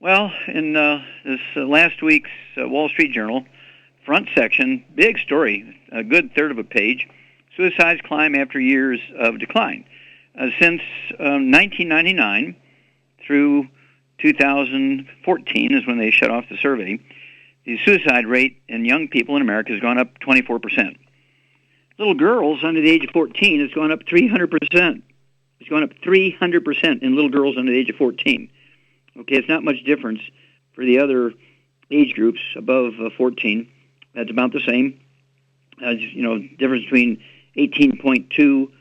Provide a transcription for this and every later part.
Well, in this last week's Wall Street Journal, front section, big story, a good third of a page, suicides climb after years of decline. Since 1999 through 2014 is when they shut off the survey, the suicide rate in young people in America has gone up 24%. Little girls under the age of 14 has gone up 300%. It's gone up 300% in little girls under the age of 14. Okay, it's not much difference for the other age groups above 14. That's about the same. Difference between 18.2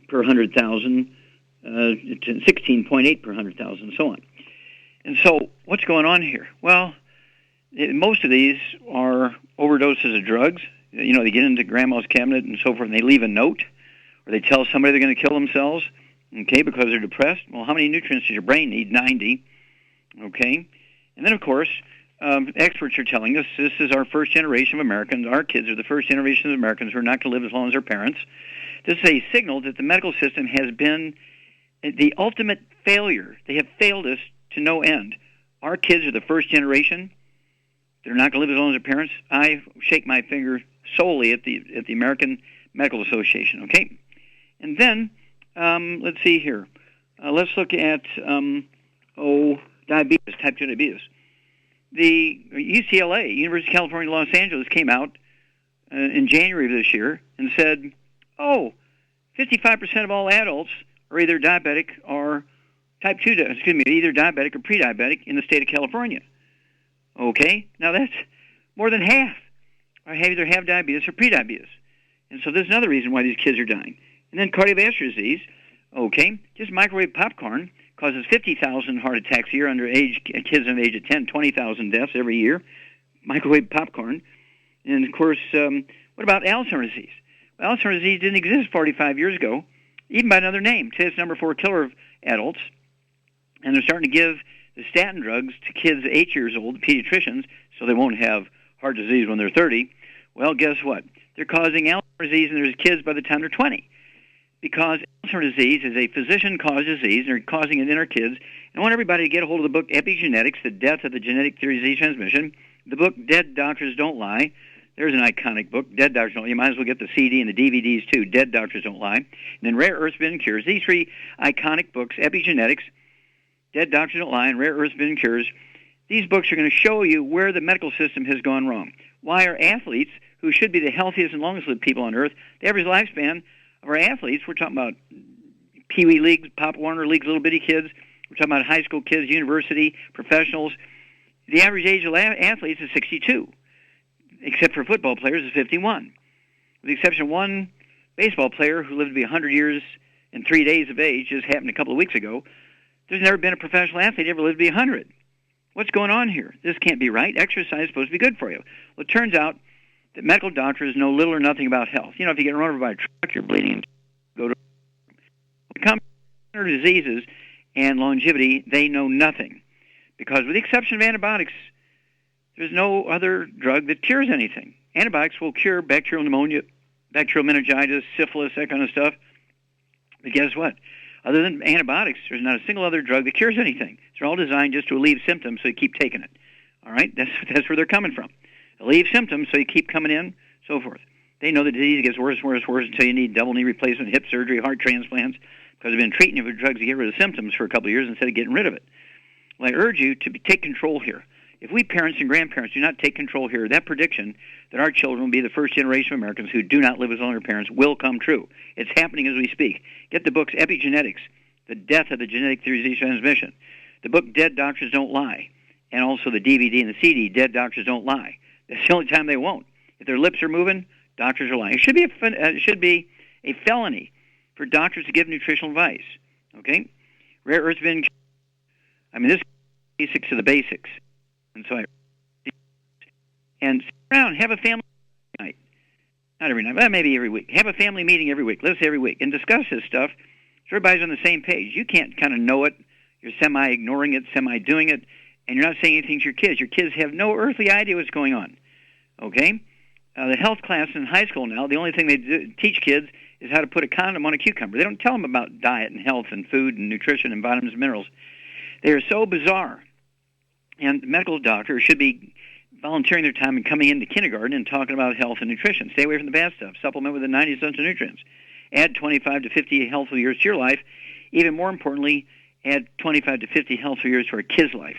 per 100,000 to 16.8 per 100,000, and so on. And so, what's going on here? Well, most of these are overdoses of drugs. They get into grandma's cabinet and so forth, and they leave a note, or they tell somebody they're going to kill themselves. Okay, because they're depressed. Well, how many nutrients does your brain need? 90. Okay, and then of course, experts are telling us this is our first generation of Americans. Our kids are the first generation of Americans who are not going to live as long as their parents. This is a signal that the medical system has been the ultimate failure. They have failed us to no end. Our kids are the first generation. They're not going to live as long as their parents. I shake my finger solely at the American Medical Association. Okay, and then. Let's see here. Let's look at diabetes, type 2 diabetes. The UCLA, University of California, Los Angeles, came out in January of this year and said, 55% of all adults are either diabetic or either diabetic or pre-diabetic in the state of California. Okay, now that's more than half. I either have diabetes or pre-diabetes. And so there's another reason why these kids are dying. And then cardiovascular disease, just microwave popcorn causes 50,000 heart attacks a year kids under the age of 10, 20,000 deaths every year, microwave popcorn. And, of course, what about Alzheimer's disease? Well, Alzheimer's disease didn't exist 45 years ago, even by another name. Today it's number 4 killer of adults, and they're starting to give the statin drugs to kids 8 years old, pediatricians, so they won't have heart disease when they're 30. Well, guess what? They're causing Alzheimer's disease in their kids by the time they're 20. Because Alzheimer's disease is a physician-caused disease, and they're causing it in our kids. And I want everybody to get a hold of the book Epigenetics, The Death of the Genetic Theory of Disease Transmission, the book Dead Doctors Don't Lie. There's an iconic book, Dead Doctors Don't Lie. You might as well get the CD and the DVDs, too, Dead Doctors Don't Lie. And then Rare Earth Spin Cures. These 3 iconic books, Epigenetics, Dead Doctors Don't Lie, and Rare Earth Spin Cures, these books are going to show you where the medical system has gone wrong. Why are athletes, who should be the healthiest and longest-lived people on earth, the average lifespan of our athletes, we're talking about Pee Wee leagues, Pop Warner leagues, little bitty kids. We're talking about high school kids, university, professionals. The average age of athletes is 62, except for football players is 51. With the exception of one baseball player who lived to be 100 years and 3 days of age, just happened a couple of weeks ago, there's never been a professional athlete ever lived to be 100. What's going on here? This can't be right. Exercise is supposed to be good for you. Well, it turns out that medical doctors know little or nothing about health. If you get run over by a truck, you're bleeding, go to common diseases and longevity, they know nothing. Because with the exception of antibiotics, there's no other drug that cures anything. Antibiotics will cure bacterial pneumonia, bacterial meningitis, syphilis, that kind of stuff. But guess what? Other than antibiotics, there's not a single other drug that cures anything. They're all designed just to alleviate symptoms, so you keep taking it. All right? That's where they're coming from. Alleviate symptoms, so you keep coming in, so forth. They know the disease gets worse, until you need double knee replacement, hip surgery, heart transplants, because they've been treating you with drugs to get rid of symptoms for a couple of years instead of getting rid of it. Well, I urge you to take control here. If we parents and grandparents do not take control here, that prediction that our children will be the first generation of Americans who do not live as long as their parents will come true. It's happening as we speak. Get the books Epigenetics, The Death of the Genetic Theory of Disease Transmission, the book Dead Doctors Don't Lie, and also the DVD and the CD, Dead Doctors Don't Lie. That's the only time they won't. If their lips are moving, doctors are lying. It should be a felony for doctors to give nutritional advice. Okay? Rare Earth Vin. This is basics of the basics. And so sit around, have a family night. Not every night, but maybe every week. Have a family meeting every week. Let's say every week. And discuss this stuff so everybody's on the same page. You can't kind of know it. You're semi-ignoring it, semi-doing it, and you're not saying anything to your kids. Your kids have no earthly idea what's going on. Okay? The health class in high school now, the only thing they teach kids is how to put a condom on a cucumber. They don't tell them about diet and health and food and nutrition and vitamins and minerals. They are so bizarre And the medical doctor should be volunteering their time and coming into kindergarten and talking about health and nutrition. Stay away from the bad stuff. Supplement with the 90 essential nutrients. Add 25 to 50 healthful years to your life. Even more importantly, add 25 to 50 healthful years to our kids' life.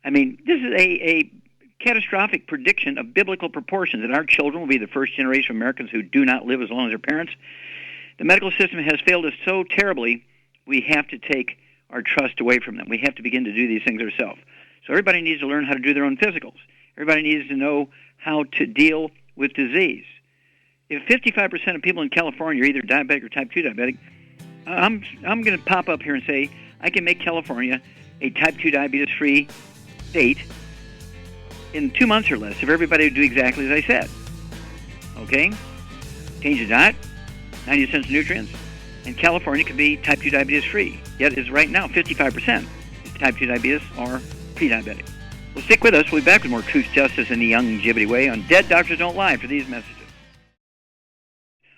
I mean, this is a catastrophic prediction of biblical proportions, that our children will be the first generation of Americans who do not live as long as their parents. The medical system has failed us so terribly, we have to take our trust away from them. We have to begin to do these things ourselves. So everybody needs to learn how to do their own physicals. Everybody needs to know how to deal with disease. If 55% of people in California are either diabetic or type 2 diabetic, I'm going to pop up here and say I can make California a type 2 diabetes-free state in 2 months or less if everybody would do exactly as I said. Okay? Change the diet, 90 essential nutrients, and California could be type 2 diabetes-free. Yet is right now 55% is type 2 diabetes or pre-diabetic. Well, stick with us. We'll be back with more Truth, Justice, and the Young-Jibbity Way on Dead Doctors Don't Lie for these messages.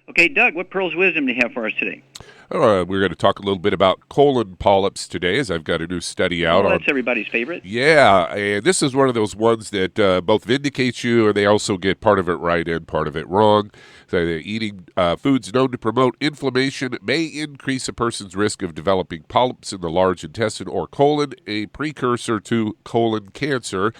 Okay, Doug, what pearls of wisdom do you have for us today? We're going to talk a little bit about colon polyps today, as I've got a new study out. That's everybody's favorite. Yeah, and this is one of those ones that both vindicates you, and they also get part of it right and part of it wrong. So eating foods known to promote inflammation may increase a person's risk of developing polyps in the large intestine or colon, a precursor to colon cancer.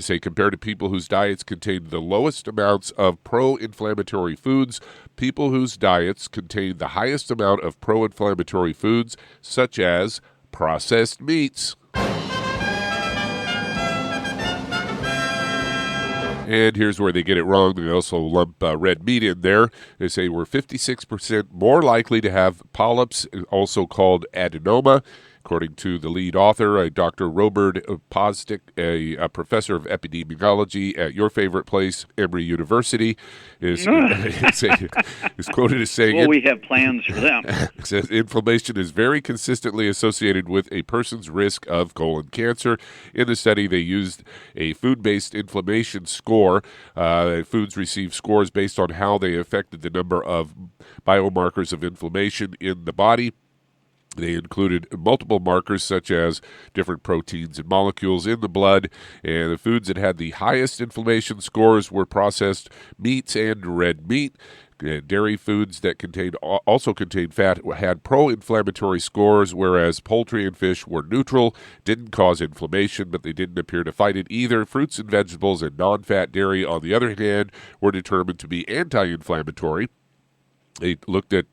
Say compared to people whose diets contain the lowest amounts of pro-inflammatory foods, people whose diets contain the highest amount of pro-inflammatory foods, such as processed meats. And here's where they get it wrong. They also lump red meat in there. They say we're 56% more likely to have polyps, also called adenoma. According to the lead author, Dr. Robert Postic, a professor of epidemiology at your favorite place, Emory University, is quoted as saying, well, we have plans for them. Says inflammation is very consistently associated with a person's risk of colon cancer. In the study, they used a food-based inflammation score. Foods receive scores based on how they affected the number of biomarkers of inflammation in the body. They included multiple markers such as different proteins and molecules in the blood, and the foods that had the highest inflammation scores were processed meats and red meat. Dairy foods that also contained fat had pro-inflammatory scores, whereas poultry and fish were neutral, didn't cause inflammation, but they didn't appear to fight it either. Fruits and vegetables and non-fat dairy, on the other hand, were determined to be anti-inflammatory. They looked at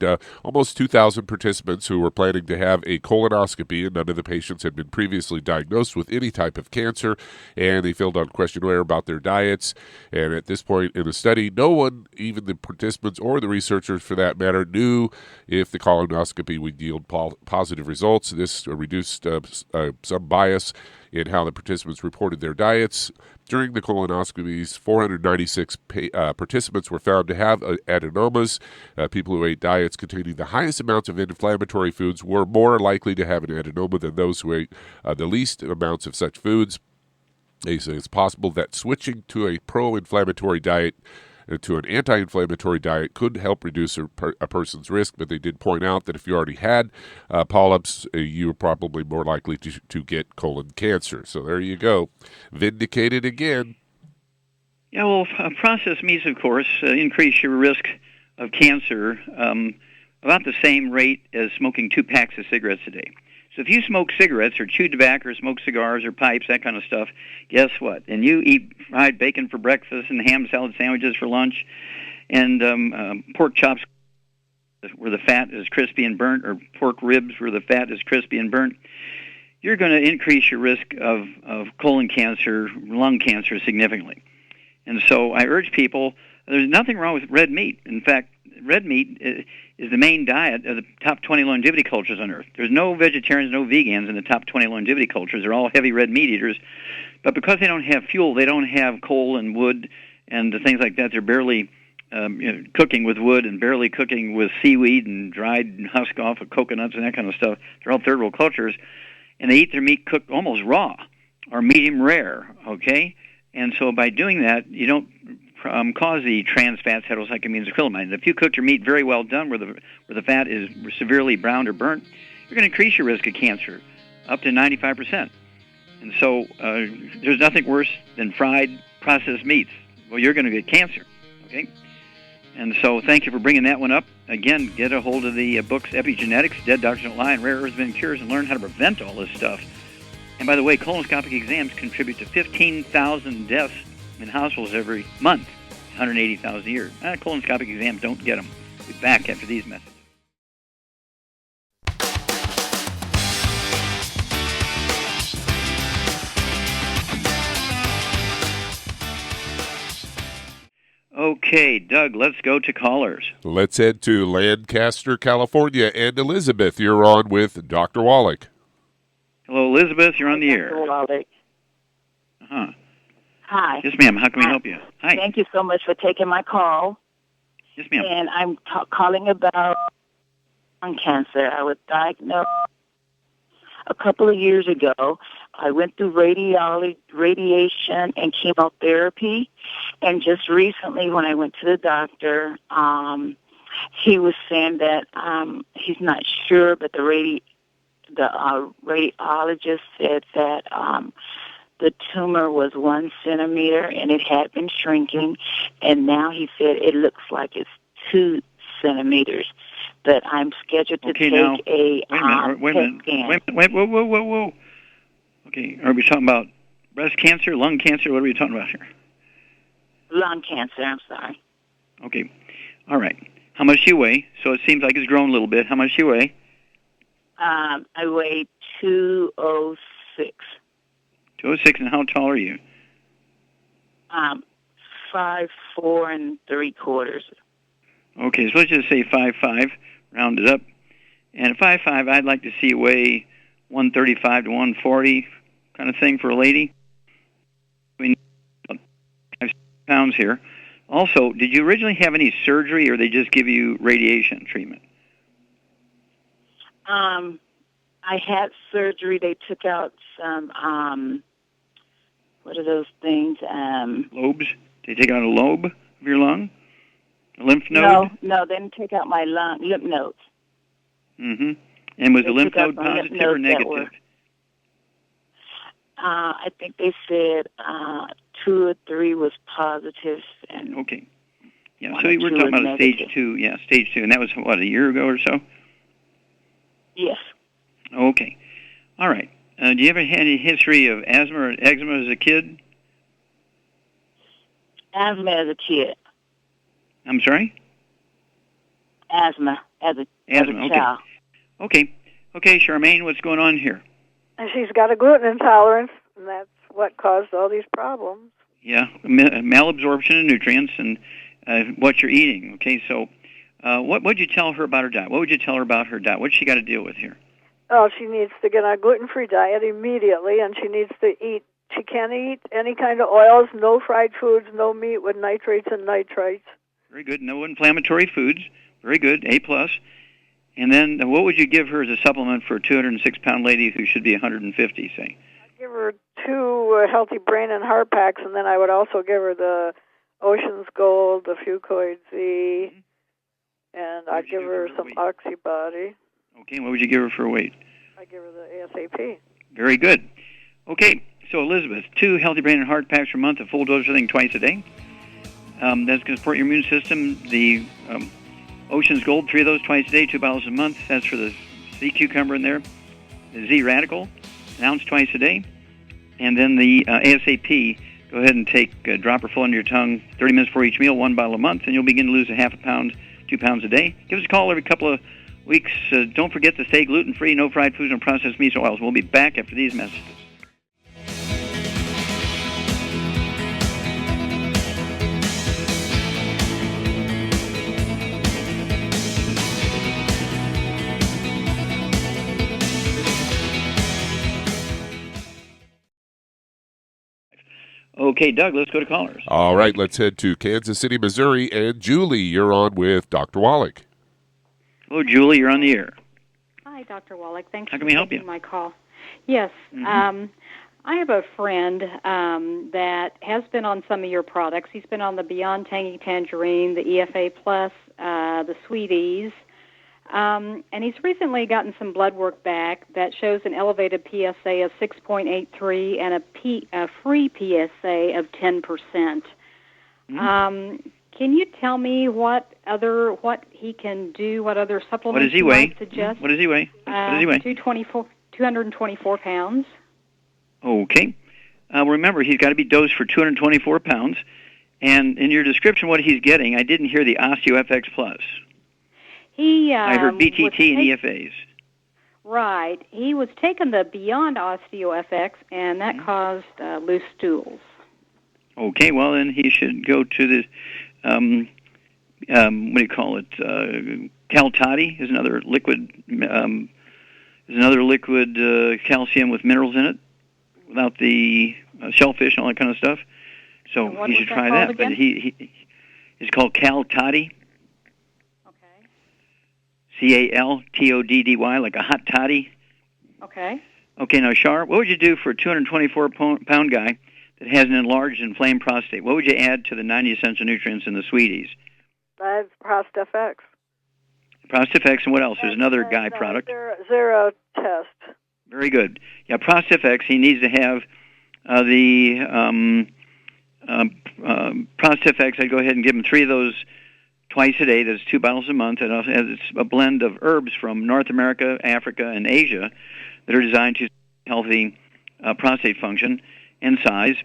almost 2,000 participants who were planning to have a colonoscopy, and none of the patients had been previously diagnosed with any type of cancer, and they filled out a questionnaire about their diets. And at this point in the study, no one, even the participants or the researchers for that matter, knew if the colonoscopy would yield positive results. This reduced some bias in how the participants reported their diets. During the colonoscopies, 496 participants were found to have adenomas. People who ate diets containing the highest amounts of inflammatory foods were more likely to have an adenoma than those who ate the least amounts of such foods. They say it's possible that switching to a pro-inflammatory diet to an anti-inflammatory diet could help reduce a person's risk, but they did point out that if you already had polyps, you were probably more likely to get colon cancer. So there you go. Vindicated again. Yeah, well, processed meats, of course, increase your risk of cancer about the same rate as smoking 2 packs of cigarettes a day. So if you smoke cigarettes or chew tobacco or smoke cigars or pipes, that kind of stuff, guess what? And you eat fried bacon for breakfast and ham salad sandwiches for lunch and pork chops where the fat is crispy and burnt, or pork ribs where the fat is crispy and burnt, you're going to increase your risk of colon cancer, lung cancer significantly. And so I urge people, there's nothing wrong with red meat. In fact, red meat is the main diet of the top 20 longevity cultures on Earth. There's no vegetarians, no vegans in the top 20 longevity cultures. They're all heavy red meat eaters. But because they don't have fuel, they don't have coal and wood and things like that. They're barely cooking with wood and barely cooking with seaweed and dried husk off of coconuts and that kind of stuff. They're all third world cultures. And they eat their meat cooked almost raw or medium rare, okay? And so by doing that, you don't cause the trans fats, heterocyclamines, and acrylamide. If you cook your meat very well done where the fat is severely browned or burnt, you're going to increase your risk of cancer up to 95%. And so there's nothing worse than fried processed meats. Well, you're going to get cancer, okay? And so thank you for bringing that one up. Again, get a hold of the books Epigenetics, Dead Doctors Don't Lie, and Rare Earths and Cures, and learn how to prevent all this stuff. And by the way, colonoscopic exams contribute to 15,000 deaths in hospitals every month, 180,000 a year. Colonoscopic exams, don't get them. We'll be back after these messages. Okay, Doug, let's go to callers. Let's head to Lancaster, California. And Elizabeth, you're on with Dr. Wallach. Hello, Elizabeth. You're on the air. Dr. Wallach. Uh-huh. Hi. Yes, ma'am. How can we help you? Hi. Thank you so much for taking my call. Yes, ma'am. And I'm calling about lung cancer. I was diagnosed a couple of years ago. I went through radiation and chemotherapy. And just recently when I went to the doctor, he was saying that he's not sure, but the radiologist said that the tumor was 1 centimeter and it had been shrinking, and now he said it looks like it's 2 centimeters. But I'm scheduled to take now, a wait a minute. Whoa. Okay, are we talking about breast cancer, lung cancer? What are we talking about here? Lung cancer, I'm sorry. Okay, all right. How much do you weigh? So it seems like it's grown a little bit. How much do you weigh? I weigh 206. 206, and how tall are you? 5'4" 3/4. Okay, so let's just say 5'5", round it up. And at 5'5", I'd like to see you weigh 135 to 140 kind of thing for a lady. We need 5 pounds here. Also, did you originally have any surgery, or they just give you radiation treatment? I had surgery. They took out some, what are those things? Lobes? Did they take out a lobe of your lung? A lymph node? No, they didn't take out my lymph nodes. Mm-hmm. And was They the lymph took out node my lymph positive or nodes that negative? I think they said 2 or 3 was positive, and okay. Yeah, so we're talking about a stage 2. Yeah, stage 2, and that was, what, a year ago or so? Yes. Okay. All right. Do you ever had any history of asthma or eczema as a kid? Asthma as a kid. I'm sorry? Asthma as a child. Okay, Charmaine, what's going on here? She's got a gluten intolerance, and that's what caused all these problems. Yeah, malabsorption of nutrients and what you're eating. Okay, so what would you tell her about her diet? What would you tell her about her diet? What's she got to deal with here? Oh, she needs to get on a gluten-free diet immediately, and she needs to eat. She can't eat any kind of oils, no fried foods, no meat with nitrates and nitrites. Very good. No inflammatory foods. Very good. A+. And then what would you give her as a supplement for a 206-pound lady who should be 150, say? I'd give her 2 healthy brain and heart packs, and then I would also give her the Ocean's Gold, the Fucoid Z, and I'd give her some Oxybody. Okay, what would you give her for a weight? I'd give her the ASAP. Very good. Okay, so Elizabeth, 2 healthy brain and heart packs per month, a full dose of everything twice a day. That's going to support your immune system. The Ocean's Gold, 3 of those twice a day, 2 bottles a month. That's for the sea cucumber in there. The Z Radical, an ounce twice a day. And then the ASAP, go ahead and take a dropper full under your tongue, 30 minutes before each meal, 1 bottle a month, and you'll begin to lose a half a pound, 2 pounds a day. Give us a call every couple of weeks. Don't forget to stay gluten-free, no fried foods, no processed meats or oils. We'll be back after these messages. Okay, Doug, let's go to callers. All right, let's head to Kansas City, Missouri. And Julie, you're on with Dr. Wallach. Hello, Julie, you're on the air. Hi, Dr. Wallach. Thanks How for can we help taking you? my call. Yes, I have a friend that has been on some of your products. He's been on the Beyond Tangy Tangerine, the EFA Plus, the Sweeties. And he's recently gotten some blood work back that shows an elevated PSA of 6.83 and a free PSA of 10%. Can you tell me what he can do, what other supplements you might suggest? What does he weigh? 224 pounds. Okay. Remember, he's got to be dosed for 224 pounds. And in your description, what he's getting, I didn't hear the OsteoFX Plus. I heard BTT and EFAs. Right. He was taking the Beyond OsteoFX, and that caused loose stools. Okay, well, then he should go to the, what do you call it? Caltati is another liquid. Calcium with minerals in it, without the shellfish and all that kind of stuff. So he should try that. But it's called Caltati. Caltoddy, like a hot toddy. Okay. Okay, now, Shar, what would you do for a 224-pound guy that has an enlarged, inflamed prostate? What would you add to the 90 essential nutrients in the Sweeties? That's ProstFX. ProstFX, and what else? There's another guy product. Zero test. Very good. Yeah, ProstFX, he needs to have the ProstFX. I'd go ahead and give him 3 of those twice a day. That's 2 bottles a month. And it's a blend of herbs from North America, Africa, and Asia that are designed to healthy prostate function and size.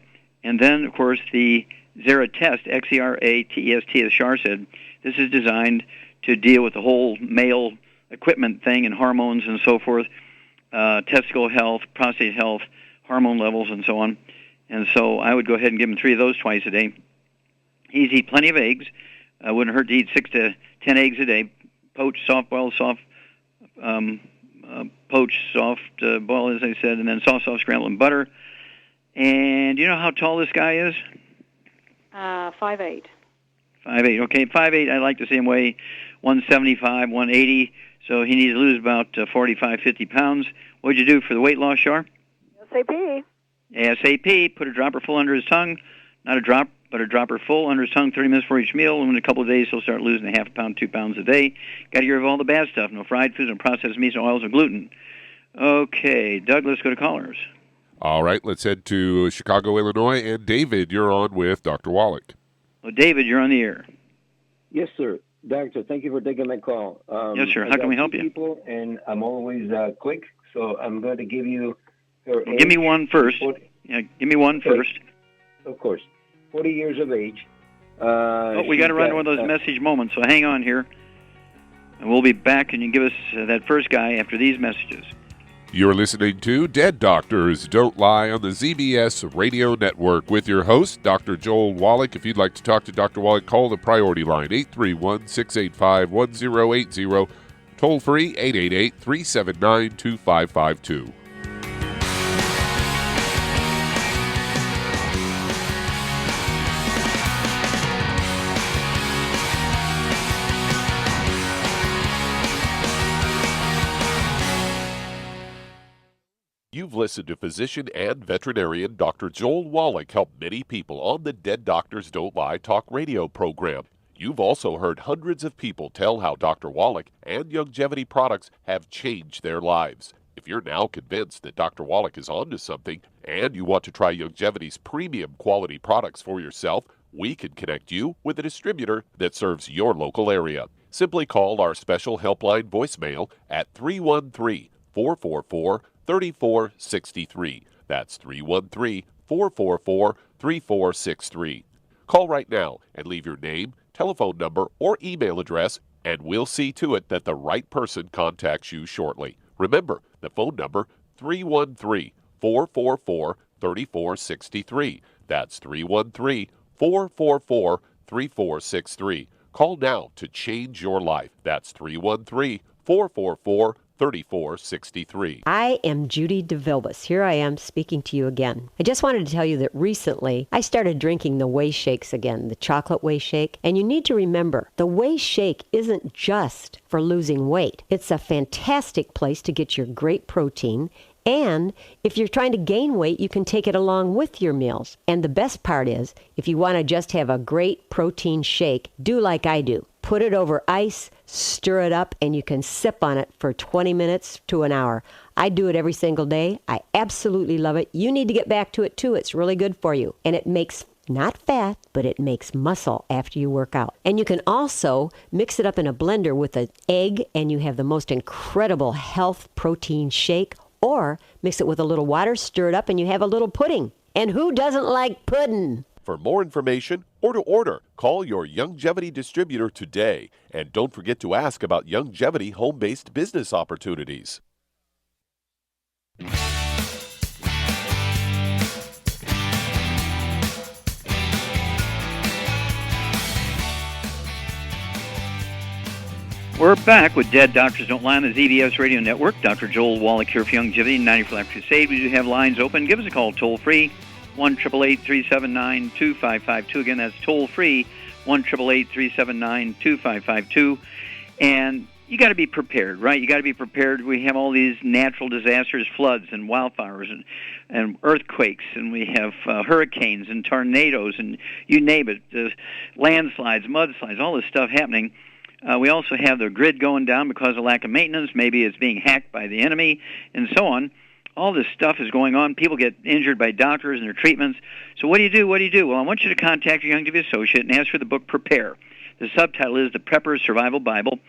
And then, of course, the Xeratest, Xeratest, as Shar said, this is designed to deal with the whole male equipment thing and hormones and so forth, testicle health, prostate health, hormone levels, and so on. And so I would go ahead and give him 3 of those twice a day. He's eat plenty of eggs. Wouldn't hurt to eat 6 to 10 eggs a day, poached, soft-boiled, poached, soft-boiled, as I said, and then soft scrambled in butter. And do you know how tall this guy is? 5'8". 5'8". Okay, 5'8". I like to see him weigh 175, 180. So he needs to lose about 45, 50 pounds. What would you do for the weight loss, Shar? SAP. ASAP. Put a dropper full under his tongue. Not a drop, but a dropper full under his tongue 30 minutes for each meal. And in a couple of days, he'll start losing a half a pound, 2 pounds a day. Got to get rid of all the bad stuff. No fried foods, no processed meats, no oils, or gluten. Okay, Doug, let's go to callers. All right, let's head to Chicago, Illinois. And David, you're on with Dr. Wallach. Well, David, you're on the air. Yes, sir. Doctor, thank you for taking my call. Yes, sir. How can we help you? People, and I'm always quick, so I'm going to give you her age. Give me one first. 40, give me one first. Of course. 40 years of age. We got to run to one of those message moments, so hang on here. And we'll be back, and you give us that first guy after these messages. You're listening to Dead Doctors Don't Lie on the ZBS Radio Network with your host, Dr. Joel Wallach. If you'd like to talk to Dr. Wallach, call the priority line, 831-685-1080, toll free, 888-379-2552. You've listened to physician and veterinarian Dr. Joel Wallach help many people on the Dead Doctors Don't Lie talk radio program. You've also heard hundreds of people tell how Dr. Wallach and Youngevity products have changed their lives. If you're now convinced that Dr. Wallach is onto something and you want to try Youngevity's premium quality products for yourself, we can connect you with a distributor that serves your local area. Simply call our special helpline voicemail at 313-444-3463. That's 313-444-3463. Call right now and leave your name, telephone number, or email address, and we'll see to it that the right person contacts you shortly. Remember, the phone number, 313-444-3463. That's 313-444-3463. Call now to change your life. That's 313-444-3463. 3463. I am Judy DeVilbus. Here I am speaking to you again. I just wanted to tell you that recently I started drinking the Whey Shakes again, the chocolate Whey Shake. And you need to remember, the Whey Shake isn't just for losing weight. It's a fantastic place to get your great protein And if you're trying to gain weight, you can take it along with your meals. And the best part is, if you want to just have a great protein shake, do like I do. Put it over ice, stir it up, and you can sip on it for 20 minutes to an hour. I do it every single day. I absolutely love it. You need to get back to it too. It's really good for you. And it makes not fat, but it makes muscle after you work out. And you can also mix it up in a blender with an egg, and you have the most incredible health protein shake. Or mix it with a little water, stir it up, and you have a little pudding. And who doesn't like pudding? For more information or to order, call your Youngevity distributor today. And don't forget to ask about Youngevity home-based business opportunities. We're back with Dead Doctors Don't Lie on the ZBS Radio Network. Dr. Joel Wallach here for Youngevity, 90 for Life Crusade. We do have lines open. Give us a call toll-free, 1-888-379-2552. Again, that's toll-free, 1-888-379-2552. And you got to be prepared, right? You got to be prepared. We have all these natural disasters, floods and wildfires and earthquakes, and we have hurricanes and tornadoes, and you name it, landslides, mudslides, all this stuff happening. We also have the grid going down because of lack of maintenance. Maybe it's being hacked by the enemy, and so on. All this stuff is going on. People get injured by doctors and their treatments. So what do you do? What do you do? Well, I want you to contact your Youngevity associate and ask for the book Prepare. The subtitle is The Prepper's Survival Bible. And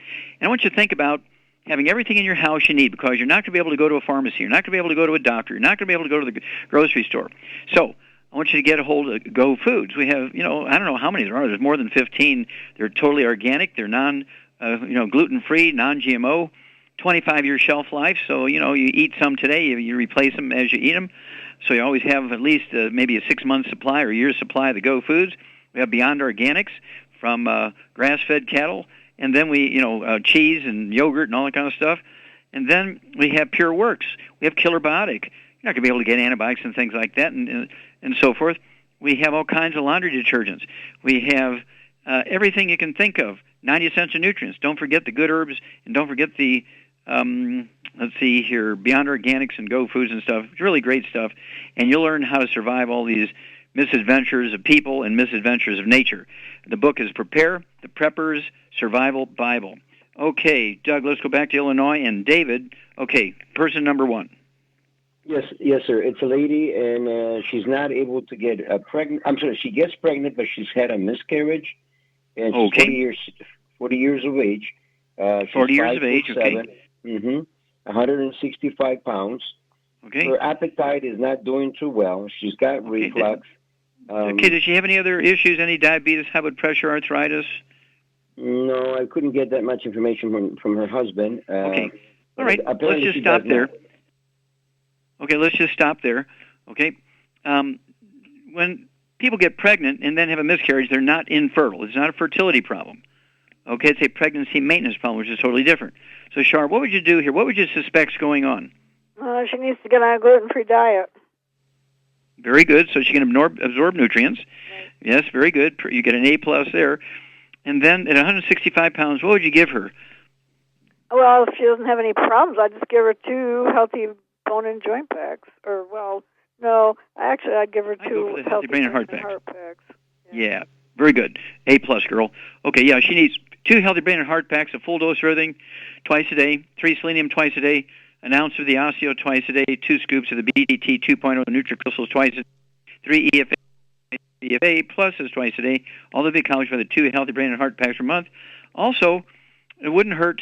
I want you to think about having everything in your house you need, because you're not going to be able to go to a pharmacy. You're not going to be able to go to a doctor. You're not going to be able to go to the grocery store. So I want you to get a hold of Go Foods. We have, I don't know how many there are. There's more than 15. They're totally organic. They're gluten-free, non-GMO, 25-year shelf life. So, you eat some today, you replace them as you eat them. So you always have at least maybe a 6-month supply or a year's supply of the Go Foods. We have Beyond Organics from grass-fed cattle. And then we, cheese and yogurt and all that kind of stuff. And then we have Pure Works. We have Killer Biotic. You're not going to be able to get antibiotics and things like that and so forth. We have all kinds of laundry detergents. We have everything you can think of, 90 essential nutrients. Don't forget the good herbs, and don't forget the, Beyond Organics and Go Foods and stuff. It's really great stuff. And you'll learn how to survive all these misadventures of people and misadventures of nature. The book is Prepare, The Prepper's Survival Bible. Okay, Doug, let's go back to Illinois. And David, okay, person number one. Yes, sir. It's a lady, and she's not able to get pregnant. I'm sorry, she gets pregnant, but she's had a miscarriage. And she's 40 years of age. 40 years of age, okay. 165 pounds. Okay. Her appetite is not doing too well. She's got reflux. Does she have any other issues, any diabetes, high blood pressure, arthritis? No, I couldn't get that much information from her husband. Okay. All right, let's just stop there. Okay, let's just stop there. Okay. When people get pregnant and then have a miscarriage, they're not infertile. It's not a fertility problem. Okay, it's a pregnancy maintenance problem, which is totally different. So, Shar, what would you do here? What would you suspect's going on? She needs to get on a gluten-free diet. Very good. So she can absorb nutrients. Right. Yes, very good. You get an A+ there. And then at 165 pounds, what would you give her? Well, if she doesn't have any problems, I'd just give her 2 healthy bone and joint packs. I'd give her 2 healthy brain and heart packs. Yeah, very good. A+ girl. Okay, yeah, she needs 2 healthy brain and heart packs, a full dose of everything twice a day, 3 selenium twice a day, an ounce of the osteo twice a day, 2 scoops of the BDT 2.0 NutriCrystals twice a day, 3 EFA pluses twice a day, all the big college for the 2 healthy brain and heart packs per month. Also, it wouldn't hurt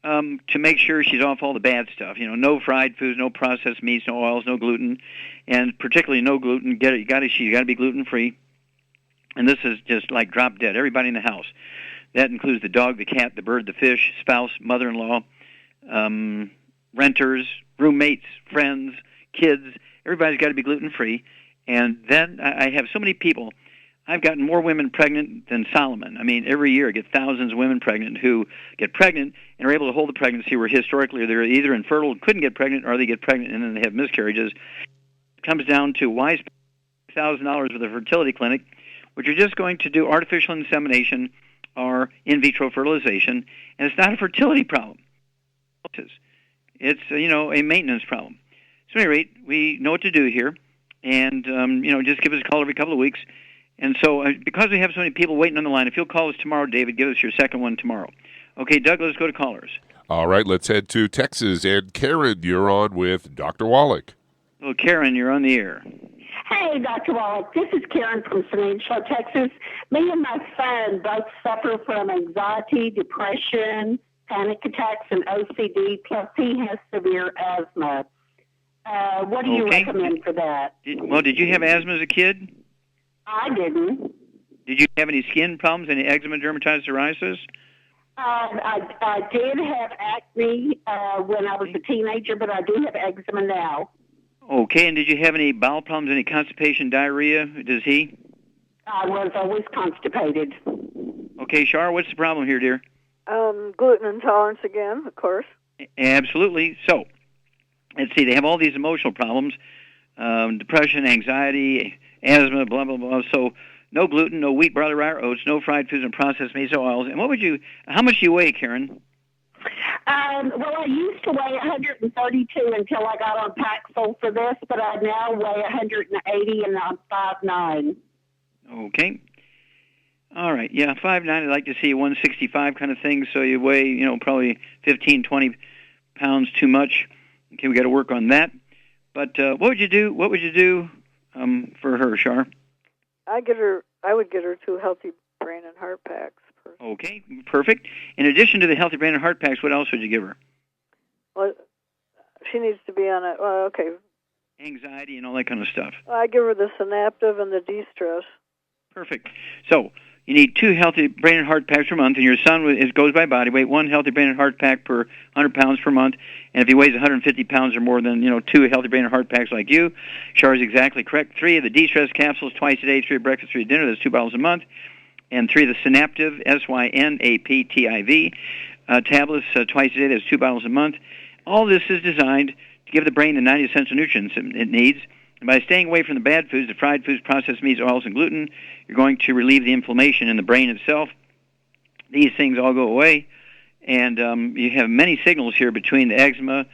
to make sure she's off all the bad stuff. No fried foods, no processed meats, no oils, no gluten, and particularly no gluten. She's got to be gluten free. And this is just like drop dead. Everybody in the house. That includes the dog, the cat, the bird, the fish, spouse, mother-in-law, renters, roommates, friends, kids. Everybody's got to be gluten free. And then I have so many people. I've gotten more women pregnant than Solomon. I mean, every year I get thousands of women pregnant who get pregnant and are able to hold the pregnancy, where historically they're either infertile, couldn't get pregnant, or they get pregnant and then they have miscarriages. It comes down to why spend $1,000 with a fertility clinic, which are just going to do artificial insemination or in vitro fertilization, and it's not a fertility problem. It's a maintenance problem. So at any rate, we know what to do here, and just give us a call every couple of weeks. And so because we have so many people waiting on the line, if you'll call us tomorrow, David, give us your second one tomorrow. Okay, Doug, let's go to callers. All right, let's head to Texas. And Karen, you're on with Dr. Wallach. Well, Karen, you're on the air. Hey, Dr. Wallach. This is Karen from San Angelo, Texas. Me and my son both suffer from anxiety, depression, panic attacks, and OCD, plus he has severe asthma. What do you recommend for that? Did you have asthma as a kid? I didn't. Did you have any skin problems, any eczema, dermatitis, psoriasis? I did have acne when I was a teenager, but I do have eczema now. Okay, and did you have any bowel problems, any constipation, diarrhea? Does he? I was always constipated. Okay, Shar, what's the problem here, dear? Gluten intolerance again, of course. Absolutely. So, let's see, they have all these emotional problems, depression, anxiety, asthma, blah, blah, blah. So, no gluten, no wheat, barley, rye, or oats, no fried foods and processed meats or oils. And how much do you weigh, Karen? Well, I used to weigh 132 until I got on Paxil for this, but I now weigh 180 and I'm 5'9". Okay. All right. Yeah, 5'9". I'd like to see 165 kind of thing. So you weigh, probably 15, 20 pounds too much. Okay, we got to work on that. But what would you do? What would you do for her, Shar? I would get her 2 healthy brain and heart packs. Okay, perfect. In addition to the healthy brain and heart packs, what else would you give her? Well, she needs to be on it. Anxiety and all that kind of stuff. I give her the Synaptive and the de-stress. Perfect. So you need 2 healthy brain and heart packs per month, and your son goes by body weight, 1 healthy brain and heart pack per 100 pounds per month. And if he weighs 150 pounds or more, then 2 healthy brain and heart packs like you. Char is exactly correct. 3 of the de-stress capsules twice a day, 3 at breakfast, 3 at dinner. That's 2 bottles a month. And 3 of the Synaptive, Synaptiv, tablets twice a day. That's 2 bottles a month. All this is designed to give the brain the 90 essential nutrients it needs. And by staying away from the bad foods, the fried foods, processed meats, oils, and gluten, you're going to relieve the inflammation in the brain itself. These things all go away. And you have many signals here between the eczema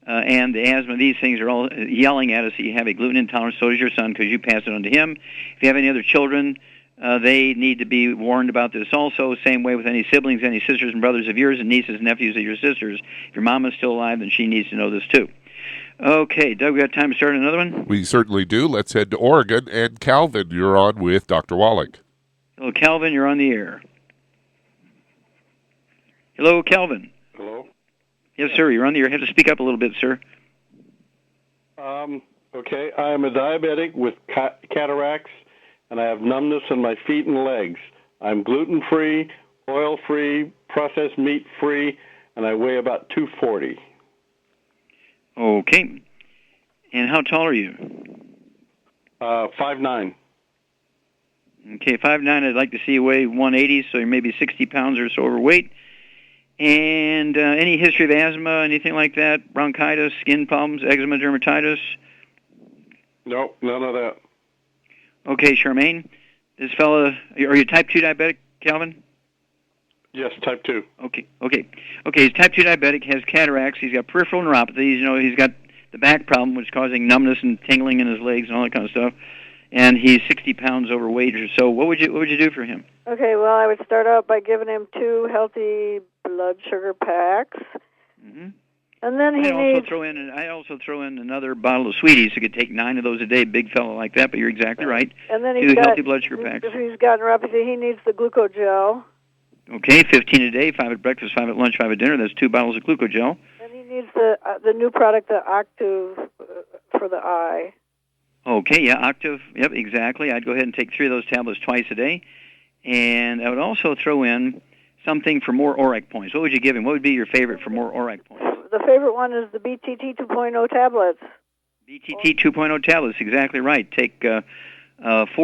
and the asthma. These things are all yelling at us that you have a gluten intolerance. So does your son, because you pass it on to him. If you have any other children, they need to be warned about this also. Same way with any siblings, any sisters and brothers of yours, and nieces and nephews of your sisters. If your mom is still alive, then she needs to know this too. Okay, Doug, we got time to start another one? We certainly do. Let's head to Oregon. And Calvin, you're on with Dr. Wallach. Hello, Calvin, you're on the air. Hello, Calvin. Hello? Yes, sir, you're on the air. You have to speak up a little bit, sir. Okay, I am a diabetic with cataracts, and I have numbness in my feet and legs. I'm gluten-free, oil-free, processed meat-free, and I weigh about 240. Okay. And how tall are you? 5'9". Okay, 5'9". I'd like to see you weigh 180, so you're maybe 60 pounds or so overweight. And any history of asthma, anything like that? Bronchitis, skin problems, eczema, dermatitis? No, none of that. Okay, Charmaine. This fella, are you type 2 diabetic, Calvin? Yes, type 2. Okay. He's type 2 diabetic, has cataracts, he's got peripheral neuropathy, he's got the back problem, which is causing numbness and tingling in his legs and all that kind of stuff. And he's 60 pounds overweight or so. What would you do for him? Okay, well, I would start out by giving him 2 healthy blood sugar packs. Mm-hmm. And then I also throw in another bottle of sweeties. You could take 9 of those a day, big fellow like that, but you're exactly right. And then 2 healthy blood sugar packs. If he's got neuropathy, he needs the glucogel. Okay, 15 a day, 5 at breakfast, 5 at lunch, 5 at dinner. That's 2 bottles of glucogel. And he needs the new product, the Octave, for the eye. Okay, yeah, Octave. Yep, exactly. I'd go ahead and take 3 of those tablets twice a day. And I would also throw in something for more ORAC points. What would you give him? What would be your favorite for more ORAC points? The favorite one is the BTT 2.0 tablets. BTT 2.0 tablets, exactly right. Take 4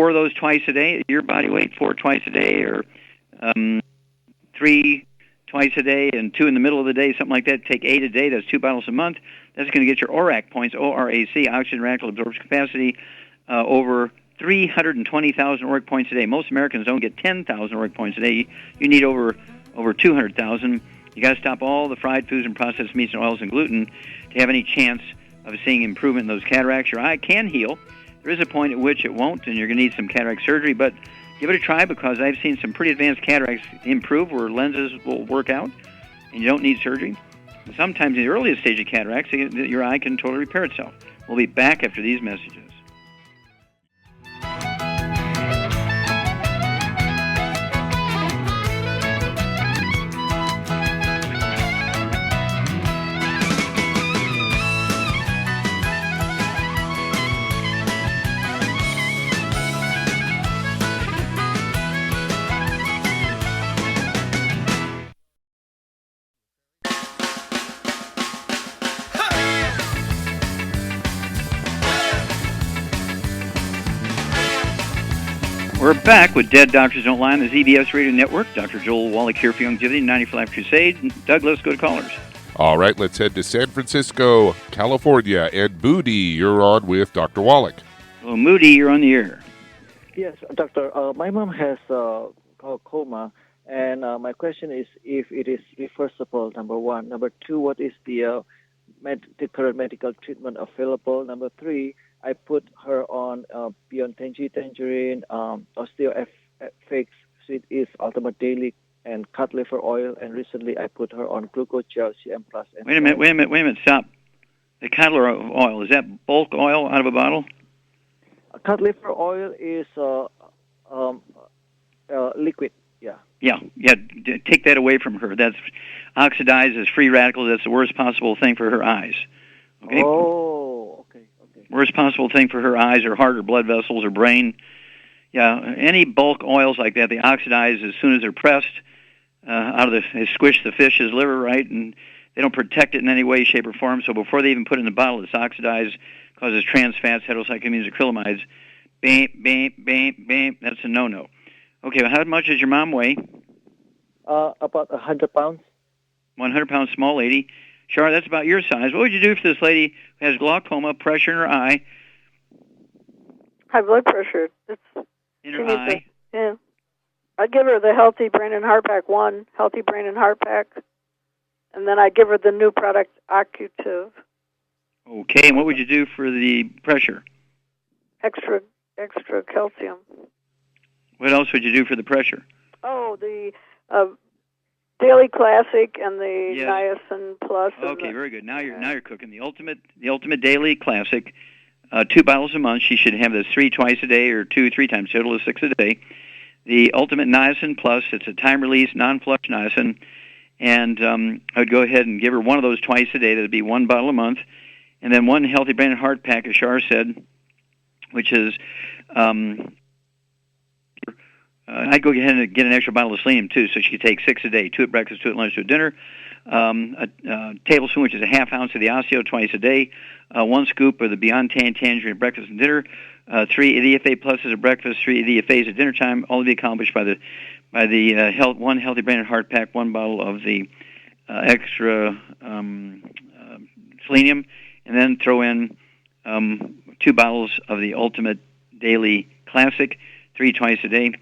of those twice a day at your body weight, 4 twice a day, or 3 twice a day, and 2 in the middle of the day, something like that. Take 8 a day. That's 2 bottles a month. That's going to get your ORAC points, ORAC, oxygen radical absorption capacity, over 320,000 ORAC points a day. Most Americans don't get 10,000 ORAC points a day. You need over 200,000. You got to stop all the fried foods and processed meats and oils and gluten to have any chance of seeing improvement in those cataracts. Your eye can heal. There is a point at which it won't, and you're going to need some cataract surgery, but give it a try because I've seen some pretty advanced cataracts improve where lenses will work out, and you don't need surgery. And sometimes in the earliest stage of cataracts, your eye can totally repair itself. We'll be back after these messages. We're back with Dead Doctors Don't Lie on the ZBS Radio Network. Dr. Joel Wallach here for Longevity, 90 for Life Crusade. Doug, let's go to callers. All right, let's head to San Francisco, California. And Moody, you're on with Dr. Wallach. Well, Moody, you're on the air. Yes, Doctor. My mom has glaucoma, and my question is if it is reversible, number one. Number two, what is the current medical treatment available? Number three, I put her on Beyond Tangerine, OsteoFX, Sweet Ease, Ultimate Daily, and Cut Liver Oil. And recently I put her on Glucogel, CM+. Wait a minute, stop. The cut liver oil, is that bulk oil out of a bottle? Cut liver oil is liquid, yeah. Yeah, take that away from her. That's oxidized as free radicals. That's the worst possible thing for her eyes. Okay? Oh, okay. Worst possible thing for her eyes or heart or blood vessels or brain. Yeah, any bulk oils like that, they oxidize as soon as they're pressed they squish the fish's liver, right? And they don't protect it in any way, shape, or form. So before they even put it in the bottle, it's oxidized, causes trans fats, heterocyclamines, acrylamides. Bam. That's a no-no. Okay, well, how much does your mom weigh? About 100 pounds. 100-pound small lady. Sure, that's about your size. What would you do for this lady who has glaucoma, pressure in her eye? High blood pressure. In her eye? Yeah. I'd give her the Healthy Brain and Heart Pack 1, Healthy Brain and Heart Pack, and then I'd give her the new product, Occutive. Okay, and what would you do for the pressure? Extra calcium. What else would you do for the pressure? Oh, the Daily Classic and the Niacin Plus. Okay, very good. Now you're cooking. The Ultimate Daily Classic, 2 bottles a month. She should have this 3 twice a day or 2 3 times, total of 6 a day. The Ultimate Niacin Plus, it's a time-release, non-flush niacin, and I would go ahead and give her one of those twice a day. That would be 1 bottle a month. And then 1 Healthy Brain and Heart Pack, as Shar said, which is... I'd go ahead and get an extra bottle of selenium, too, so she could take 6 a day, 2 at breakfast, 2 at lunch, 2 at dinner, a tablespoon, which is a half ounce of the Osteo twice a day, 1 scoop of the Beyond Tangerine at breakfast and dinner, 3 EDFA pluses at breakfast, 3 EDFAs at dinner time, all to be accomplished by the 1 Healthy Brain and Heart Pack, 1 bottle of the extra selenium, and then throw in 2 bottles of the Ultimate Daily Classic, 3 twice a day,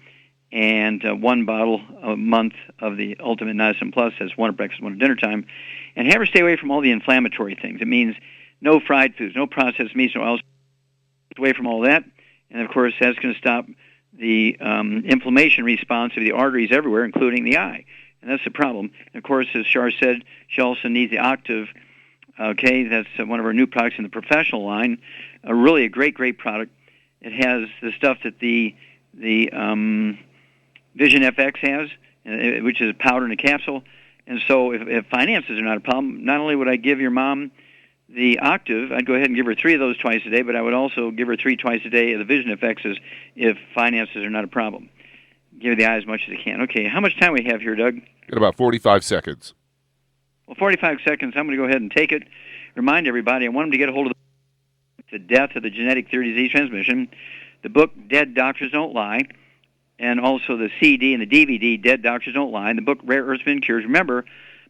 and 1 bottle a month of the Ultimate Niacin Plus. That's 1 at breakfast, 1 at dinner time. And have her stay away from all the inflammatory things. It means no fried foods, no processed meats, no oils. Away from all that. And, of course, that's going to stop the inflammation response of the arteries everywhere, including the eye. And that's the problem. And, of course, as Shar said, she also needs the Octave. Okay, that's one of our new products in the professional line. Really a great product. It has the stuff that the Vision FX has, which is a powder in a capsule. And so if finances are not a problem, not only would I give your mom the Octave, I'd go ahead and give her 3 of those twice a day, but I would also give her 3 twice a day of the Vision FXs if finances are not a problem. Give her the eye as much as I can. Okay, how much time we have here, Doug? Got about 45 seconds. Well, 45 seconds. I'm going to go ahead and take it. Remind everybody, I want them to get a hold of the death of the genetic theory disease transmission, the book Dead Doctors Don't Lie, and also the CD and the DVD, Dead Doctors Don't Lie, and the book Rare Earths and Cures. Remember,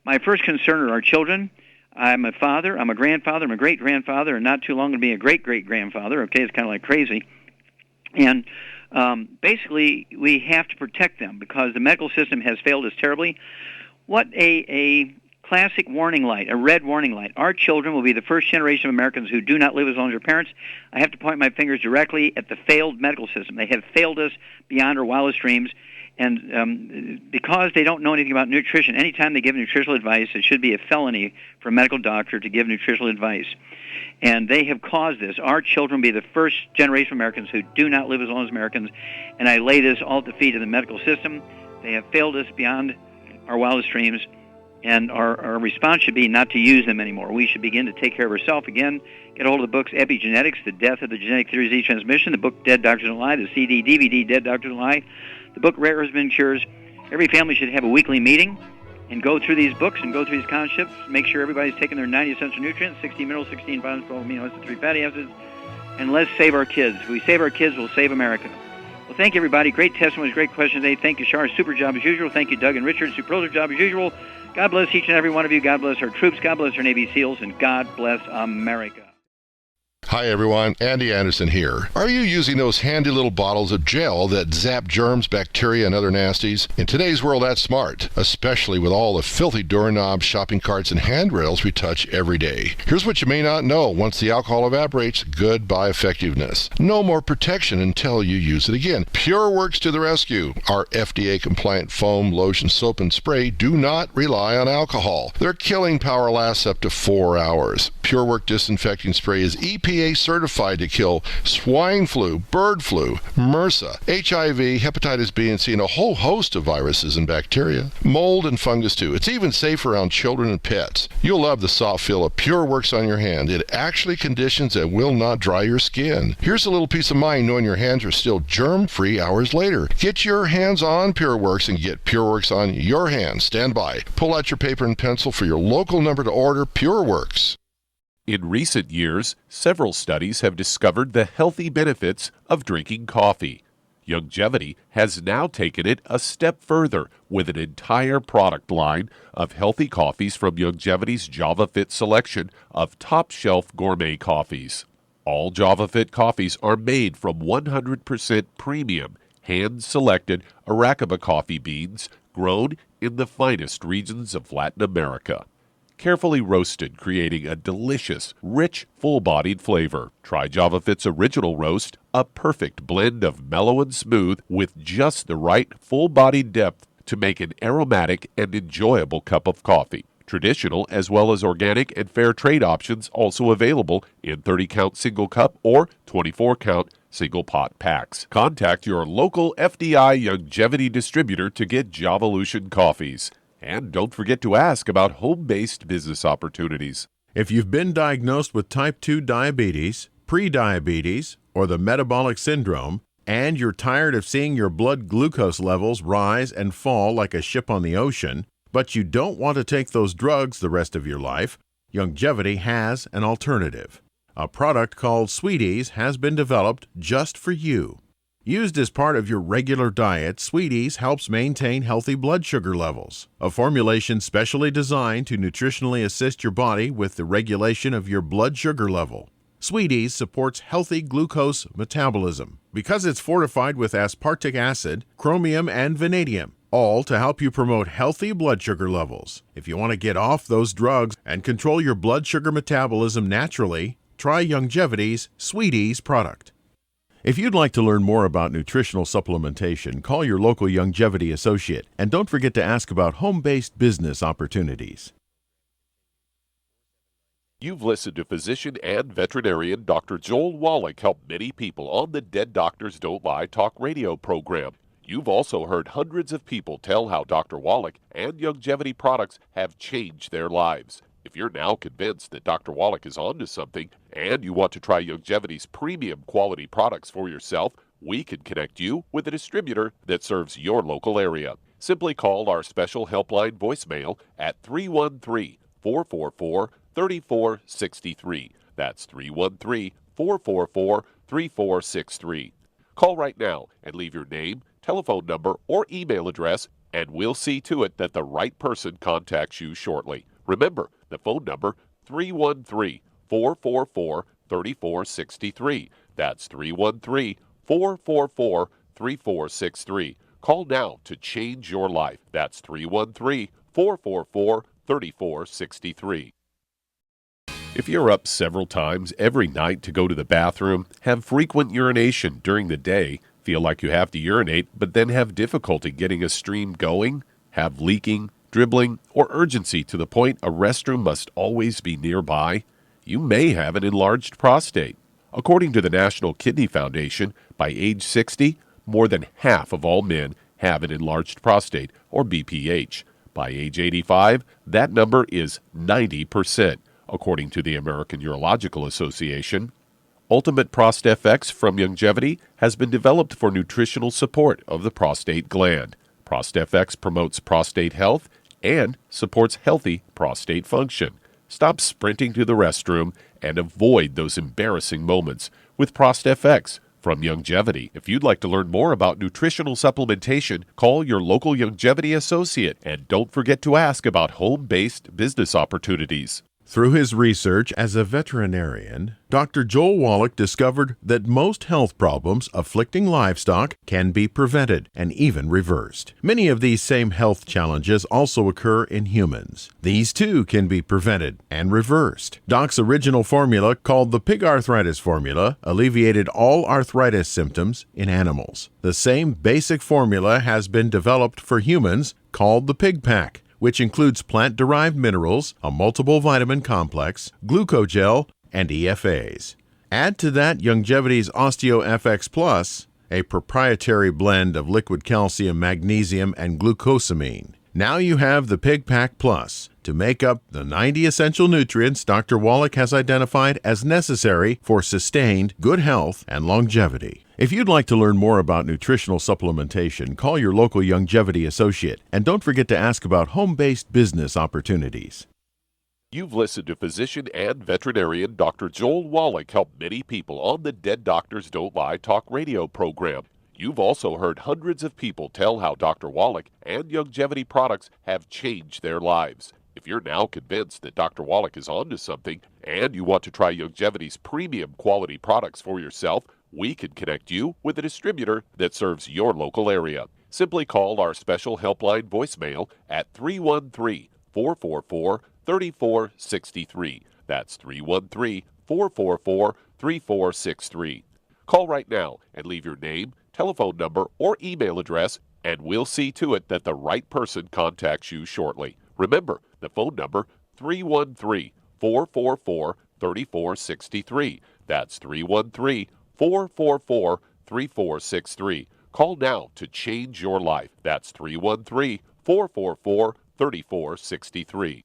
my first concern are our children. I'm a father, I'm a grandfather, I'm a great-grandfather, and not too long to be a great-great-grandfather. Okay, it's kind of like crazy. And basically, we have to protect them because the medical system has failed us terribly. What a classic warning light, a red warning light. Our children will be the first generation of Americans who do not live as long as their parents. I have to point my fingers directly at the failed medical system. They have failed us beyond our wildest dreams. And because they don't know anything about nutrition, anytime they give nutritional advice, it should be a felony for a medical doctor to give nutritional advice. And they have caused this. Our children will be the first generation of Americans who do not live as long as Americans. And I lay this all at the feet of the medical system. They have failed us beyond our wildest dreams. And our response should be not to use them anymore. We should begin to take care of ourselves again. Get a hold of the books Epigenetics, The Death of the Genetic Theories of Transmission, the book Dead Doctors Don't Lie, the CD, DVD Dead Doctors Don't Lie, the book Rare Husband Cures. Every family should have a weekly meeting and go through these books and go through these concepts. Make sure everybody's taking their 90 essential nutrients, 16 minerals, 16 vitamins, 12 amino acids, 3 fatty acids, and let's save our kids. If we save our kids, we'll save America. Well, thank you, everybody. Great testimonies, great questions today. Thank you, Shar. Super job as usual. Thank you, Doug and Richard. Superlative job as usual. God bless each and every one of you. God bless our troops. God bless our Navy SEALs. And God bless America. Hi everyone, Andy Anderson here. Are you using those handy little bottles of gel that zap germs, bacteria, and other nasties? In today's world, that's smart, especially with all the filthy doorknobs, shopping carts, and handrails we touch every day. Here's what you may not know. Once the alcohol evaporates, goodbye effectiveness. No more protection until you use it again. PureWorks to the rescue. Our FDA-compliant foam, lotion, soap, and spray do not rely on alcohol. Their killing power lasts up to 4 hours. PureWorks disinfecting spray is EPA certified to kill swine flu, bird flu, MRSA, HIV, hepatitis B and C, and a whole host of viruses and bacteria. Mold and fungus too. It's even safe around children and pets. You'll love the soft feel of PureWorks on your hand. It actually conditions and will not dry your skin. Here's a little peace of mind knowing your hands are still germ-free hours later. Get your hands on PureWorks and get PureWorks on your hands. Stand by. Pull out your paper and pencil for your local number to order PureWorks. In recent years, several studies have discovered the healthy benefits of drinking coffee. Longevity has now taken it a step further with an entire product line of healthy coffees from Longevity's JavaFit selection of top-shelf gourmet coffees. All JavaFit coffees are made from 100% premium, hand-selected Arabica coffee beans grown in the finest regions of Latin America. Carefully roasted, creating a delicious, rich, full-bodied flavor. Try JavaFit's original roast, a perfect blend of mellow and smooth with just the right full-bodied depth to make an aromatic and enjoyable cup of coffee. Traditional as well as organic and fair trade options also available in 30-count single cup or 24-count single pot packs. Contact your local FDI Longevity distributor to get Javalution coffees. And don't forget to ask about home-based business opportunities. If you've been diagnosed with type 2 diabetes, prediabetes, or the metabolic syndrome, and you're tired of seeing your blood glucose levels rise and fall like a ship on the ocean, but you don't want to take those drugs the rest of your life, Longevity has an alternative. A product called Sweeties has been developed just for you. Used as part of your regular diet, Sweeties helps maintain healthy blood sugar levels, a formulation specially designed to nutritionally assist your body with the regulation of your blood sugar level. Sweeties supports healthy glucose metabolism because it's fortified with aspartic acid, chromium, and vanadium, all to help you promote healthy blood sugar levels. If you want to get off those drugs and control your blood sugar metabolism naturally, try Longevity's Sweeties product. If you'd like to learn more about nutritional supplementation, call your local Longevity associate, and don't forget to ask about home-based business opportunities. You've listened to physician and veterinarian Dr. Joel Wallach help many people on the Dead Doctors Don't Lie talk radio program. You've also heard hundreds of people tell how Dr. Wallach and Longevity products have changed their lives. If you're now convinced that Dr. Wallach is onto something and you want to try Longevity's premium quality products for yourself, we can connect you with a distributor that serves your local area. Simply call our special helpline voicemail at 313-444-3463. That's 313-444-3463. Call right now and leave your name, telephone number, or email address, and we'll see to it that the right person contacts you shortly. Remember, the phone number, 313-444-3463. That's 313-444-3463. Call now to change your life. That's 313-444-3463. 3463. If you're up several times every night to go to the bathroom, have frequent urination during the day, feel like you have to urinate but then have difficulty getting a stream going, have leaking, dribbling, or urgency to the point a restroom must always be nearby, you may have an enlarged prostate. According to the National Kidney Foundation, by age 60, more than half of all men have an enlarged prostate, or BPH. By age 85, that number is 90%, according to the American Urological Association. Ultimate ProstFX from Youngevity has been developed for nutritional support of the prostate gland. ProstFX promotes prostate health and supports healthy prostate function. Stop sprinting to the restroom and avoid those embarrassing moments with ProstFX from Youngevity. If you'd like to learn more about nutritional supplementation, call your local Youngevity associate and don't forget to ask about home-based business opportunities. Through his research as a veterinarian, Dr. Joel Wallach discovered that most health problems afflicting livestock can be prevented and even reversed. Many of these same health challenges also occur in humans. These too can be prevented and reversed. Doc's original formula, called the pig arthritis formula, alleviated all arthritis symptoms in animals. The same basic formula has been developed for humans, called the Pig Pack, which includes plant-derived minerals, a multiple vitamin complex, glucogel, and EFAs. Add to that Youngevity's OsteoFX Plus, a proprietary blend of liquid calcium, magnesium, and glucosamine. Now you have the Pig Pack Plus to make up the 90 essential nutrients Dr. Wallach has identified as necessary for sustained good health and longevity. If you'd like to learn more about nutritional supplementation, call your local Youngevity associate, and don't forget to ask about home-based business opportunities. You've listened to physician and veterinarian Dr. Joel Wallach help many people on the Dead Doctors Don't Lie talk radio program. You've also heard hundreds of people tell how Dr. Wallach and Youngevity products have changed their lives. If you're now convinced that Dr. Wallach is onto something and you want to try Youngevity's premium quality products for yourself, we can connect you with a distributor that serves your local area. Simply call our special helpline voicemail at 313-444-3463. That's 313-444-3463. Call right now and leave your name, telephone number, or email address, and we'll see to it that the right person contacts you shortly. Remember, the phone number, 313-444-3463. That's 313-444-3463. Call now to change your life. That's 313-444-3463.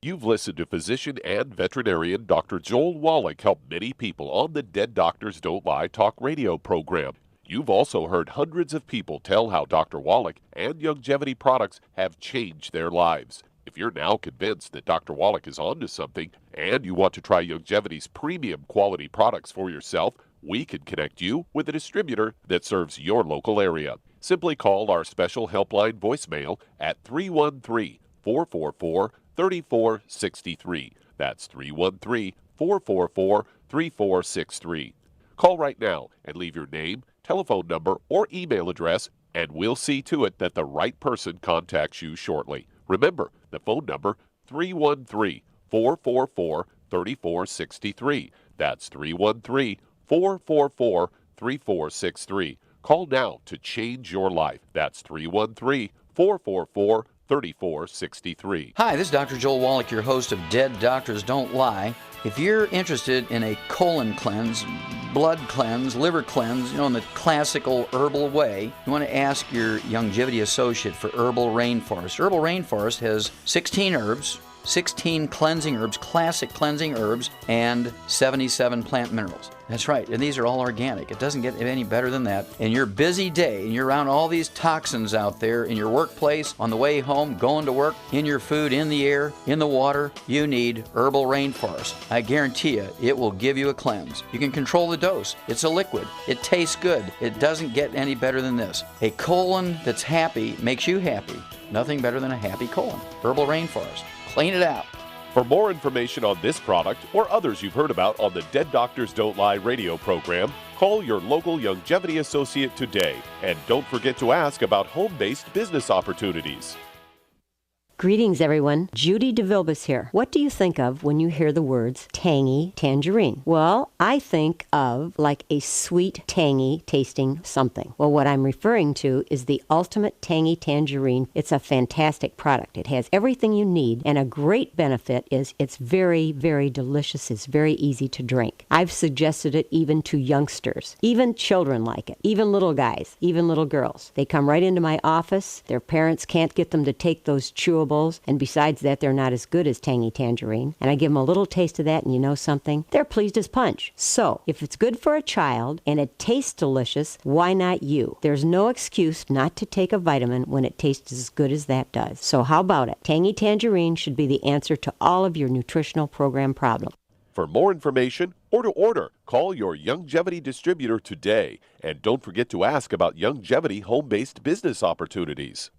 You've listened to physician and veterinarian Dr. Joel Wallach help many people on the Dead Doctors Don't Lie talk radio program. You've also heard hundreds of people tell how Dr. Wallach and Youngevity products have changed their lives. If you're now convinced that Dr. Wallach is onto something and you want to try Youngevity's premium quality products for yourself, we can connect you with a distributor that serves your local area. Simply call our special helpline voicemail at 313-444-3463. That's 313-444-3463. Call right now and leave your name, telephone number, or email address, and we'll see to it that the right person contacts you shortly. Remember, the phone number, 313-444-3463. That's 313-444-3463. Call now to change your life. That's 313-444-3463. Hi, this is Dr. Joel Wallach, your host of Dead Doctors Don't Lie. If you're interested in a colon cleanse, blood cleanse, liver cleanse, in the classical herbal way, you want to ask your Youngevity associate for Herbal Rainforest. Herbal Rainforest has 16 herbs, 16 cleansing herbs, classic cleansing herbs, and 77 plant minerals. That's right, and these are all organic. It doesn't get any better than that. In your busy day, and you're around all these toxins out there in your workplace, on the way home, going to work, in your food, in the air, in the water, you need Herbal Rainforest. I guarantee you, it will give you a cleanse. You can control the dose. It's a liquid. It tastes good. It doesn't get any better than this. A colon that's happy makes you happy. Nothing better than a happy colon. Herbal Rainforest. Clean it out. For more information on this product or others you've heard about on the Dead Doctors Don't Lie radio program, call your local Youngevity associate today. And don't forget to ask about home-based business opportunities. Greetings, everyone. Judy DeVilbus here. What do you think of when you hear the words tangy tangerine? Well, I think of like a sweet, tangy tasting something. Well, what I'm referring to is the Ultimate Tangy Tangerine. It's a fantastic product. It has everything you need, and a great benefit is it's very, very delicious. It's very easy to drink. I've suggested it even to youngsters. Even children like it. Even little guys. Even little girls. They come right into my office. Their parents can't get them to take those chewables, and besides that, they're not as good as Tangy Tangerine. And I give them a little taste of that, and you know something? They're pleased as punch. So, if it's good for a child and it tastes delicious, why not you? There's no excuse not to take a vitamin when it tastes as good as that does. So how about it? Tangy Tangerine should be the answer to all of your nutritional program problems. For more information or to order, call your Youngevity distributor today. And don't forget to ask about Youngevity home-based business opportunities.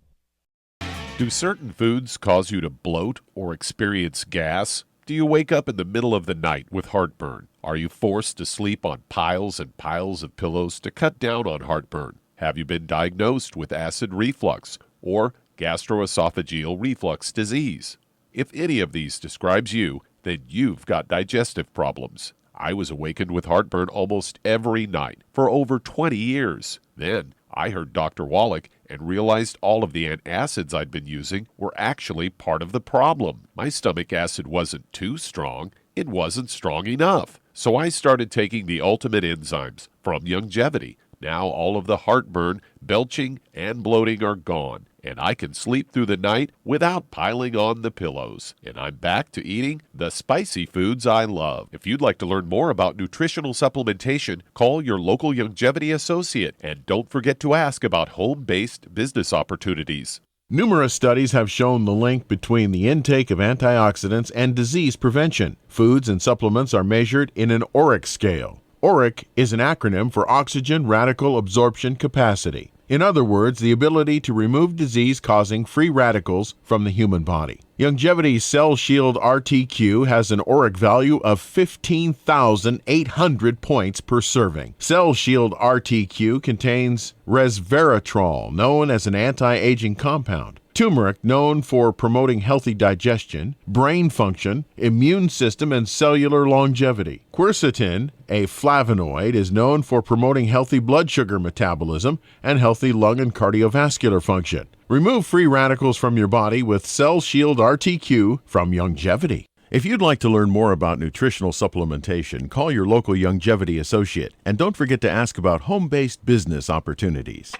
Do certain foods cause you to bloat or experience gas? Do you wake up in the middle of the night with heartburn? Are you forced to sleep on piles and piles of pillows to cut down on heartburn? Have you been diagnosed with acid reflux or gastroesophageal reflux disease? If any of these describes you, then you've got digestive problems. I was awakened with heartburn almost every night for over 20 years. Then I heard Dr. Wallach and realized all of the antacids I'd been using were actually part of the problem. My stomach acid wasn't too strong, it wasn't strong enough. So I started taking the ultimate enzymes from Youngevity. Now all of the heartburn, belching, and bloating are gone, and I can sleep through the night without piling on the pillows. And I'm back to eating the spicy foods I love. If you'd like to learn more about nutritional supplementation, call your local Youngevity associate, and don't forget to ask about home-based business opportunities. Numerous studies have shown the link between the intake of antioxidants and disease prevention. Foods and supplements are measured in an ORAC scale. ORAC is an acronym for Oxygen Radical Absorption Capacity. In other words, the ability to remove disease-causing free radicals from the human body. Youngevity's Cell Shield RTQ has an ORAC value of 15,800 points per serving. Cell Shield RTQ contains resveratrol, known as an anti-aging compound. Turmeric, known for promoting healthy digestion, brain function, immune system, and cellular longevity. Quercetin, a flavonoid, is known for promoting healthy blood sugar metabolism and healthy lung and cardiovascular function. Remove free radicals from your body with Cell Shield RTQ from Youngevity. If you'd like to learn more about nutritional supplementation, call your local Youngevity associate, and don't forget to ask about home-based business opportunities.